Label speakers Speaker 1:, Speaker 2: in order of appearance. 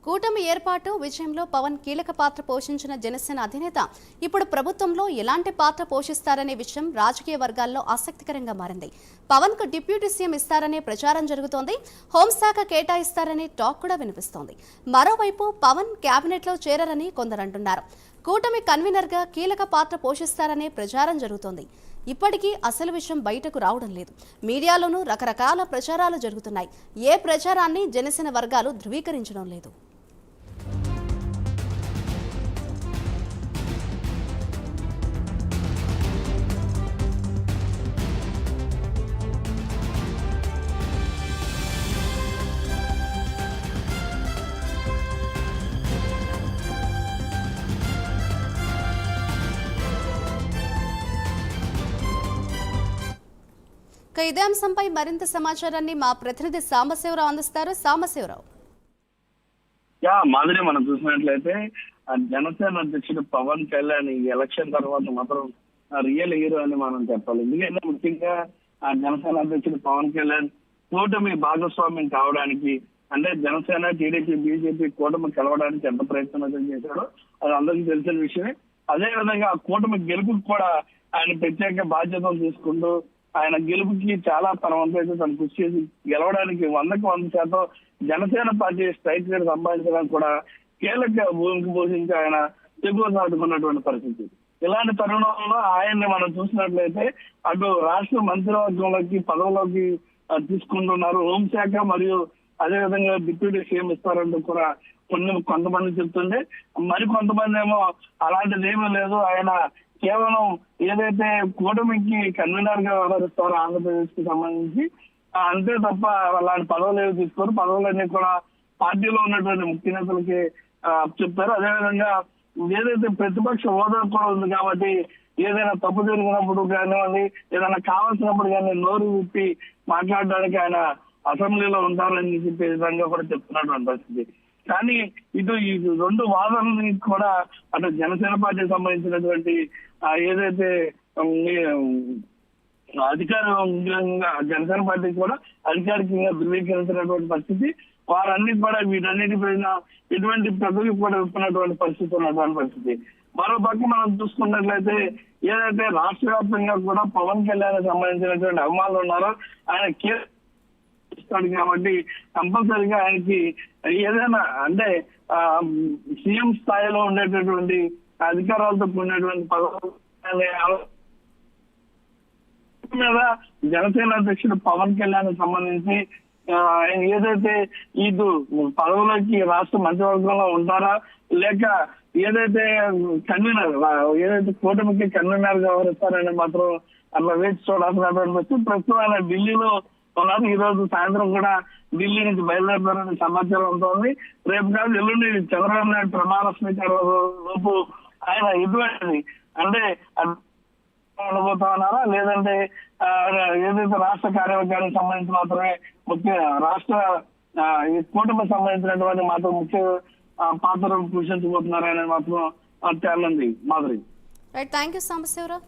Speaker 1: కూటమి ఏర్పాటు విజయంలో పవన్ కీలక పాత్ర పోషించిన జనసేన అధినేత ఇప్పుడు ప్రభుత్వంలో ఎలాంటి పాత్ర పోషిస్తారనే విషయం రాజకీయ వర్గాల్లో ఆసక్తికరంగా మారింది. పవన్ కు డిప్యూటీ సీఎం ఇస్తారనే ప్రచారం జరుగుతోంది. హోంశాఖ కేటాయిస్తారనే టాక్ కూడా వినిపిస్తోంది. మరోవైపు పవన్ కేబినెట్ లో చేరారని కొందరు అంటున్నారు. కూటమి కన్వీనర్ గా కీలక పాత్ర పోషిస్తారనే ప్రచారం జరుగుతోంది. ఇప్పటికీ అసలు విషయం బయటకు రావడం లేదు. మీడియాలోనూ రకరకాల ప్రచారాలు జరుగుతున్నాయి. ఏ ప్రచారాన్ని జనసేన వర్గాలు ధృవీకరించడం లేదు. ఇదే అంశంపై మరింత సమాచారాన్ని మా ప్రతినిధి సాంబశివరావు అందిస్తారు. సాంబశివరావు.
Speaker 2: మాదిరి మనం చూసినట్లయితే జనసేన అధ్యక్షుడు పవన్ కళ్యాణ్ ఈ ఎలక్షన్ తర్వాత మాత్రం రియల్ హీరో అని మనం చెప్పాలి. ఎందుకంటే ముఖ్యంగా జనసేన అధ్యక్షుడు పవన్ కళ్యాణ్ కూటమి భాగస్వామ్యం కావడానికి, అంటే జనసేన, టీడీపీ, బీజేపీ కూటమి కలవడానికి ఎంత ప్రయత్నం చేశాడో అది అందరికీ తెలిసిన విషయమే. అదే విధంగా ఆ కూటమి గెలుపుకి కూడా ఆయన ప్రత్యేక బాధ్యతలు తీసుకుంటూ ఆయన గెలుపుకి చాలా తన వంతు అయితే తను కృషి చేసి గెలవడానికి 100% జనసేన పార్టీ స్ట్రైక్ రేట్ సంపాదించడానికి కూడా కీలక భూమికి పోషించి ఆయన చెప్పులు సాటుకున్నటువంటి పరిస్థితి. ఇలాంటి తరుణంలో ఆయన్ని మనం చూసినట్లయితే అటు రాష్ట్ర మంత్రివర్గంలోకి పదవులోకి తీసుకుంటున్నారు. హోంశాఖ మరియు అదేవిధంగా డిప్యూటీ సీఎం ఇస్తారంటూ కూడా కొంతమంది చెప్తుంటే, మరి కొంతమంది ఏమో అలాంటిది ఏమీ లేదు, ఆయన కేవలం ఏదైతే కూటమికి కన్వీనర్ గా వ్యవహరిస్తారో ఆంధ్రప్రదేశ్ కి సంబంధించి అంతే తప్ప అలాంటి పదవులు ఏవి తీసుకోరు. పదవులన్నీ కూడా పార్టీలో ఉన్నటువంటి ముఖ్య నేతలకి చెప్తారు. అదేవిధంగా ఏదైతే ప్రతిపక్ష హోదా కూడా ఉంది కాబట్టి ఏదైనా తప్పు జరిగినప్పుడు కానివ్వండి, ఏదైనా కావాల్సినప్పుడు కానీ నోరు విప్పి మాట్లాడడానికి ఆయన అసెంబ్లీలో ఉంటారని చెప్పే విధంగా కూడా చెప్తున్నటువంటి పరిస్థితి. కానీ ఇటు ఈ రెండు వాదనని కూడా అటు జనసేన పార్టీకి సంబంధించినటువంటి ఏదైతే అధికారికంగా జనసేన పార్టీకి కూడా అధికారికంగా ధృవీకరించినటువంటి పరిస్థితి, వారన్నిటి కూడా వీటన్నిటిపైన ఎటువంటి ప్రజలకు కూడా ఇస్తున్నటువంటి పరిస్థితి ఉన్నటువంటి పరిస్థితి. మరో పక్క మనం చూసుకున్నట్లయితే ఏదైతే రాష్ట్ర వ్యాప్తంగా కూడా పవన్ కళ్యాణ్ సంబంధించినటువంటి అభిమానులు ఉన్నారో ఆయన ఇస్తాడు కాబట్టి కంపల్సరీగా ఆయనకి ఏదైనా అంటే సీఎం స్థాయిలో ఉండేటటువంటి అధికారాలతో కూడినటువంటి పదవులు మీద జనసేన అధ్యక్షుడు పవన్ కళ్యాణ్ సంబంధించి ఏదైతే ఇటు పదవులకి రాష్ట్ర మంత్రివర్గంలో ఉంటారా లేక ఏదైతే కన్వీనర్ ఏదైతే కూటమికి కన్వీనర్ గా వ్యవహరిస్తారని మాత్రం అట్లా వేచి చూడాల్సినటువంటి పరిస్థితి. ప్రస్తుతం ఆయన ఢిల్లీలో ఉన్నారు. ఈ రోజు సాయంత్రం కూడా ఢిల్లీ నుంచి బయలుదేరుతారని సమాచారం ఉంటుంది. రేపు కాదు ఎల్లుండి చంద్రబాబు నాయుడు ప్రమాణ స్వీకారం లోపు ఆయన ఎటువంటి అంటే ఉండబోతా ఉన్నారా లేదంటే ఏదైతే రాష్ట్ర కార్యవర్గానికి సంబంధించి మాత్రమే ముఖ్య రాష్ట్ర కూటమికి సంబంధించినటువంటి మాత్రం ముఖ్య పాత్ర పోషించబోతున్నారని మాత్రం తేలింది. మాదిరి.
Speaker 1: Thank you Sambasivarao.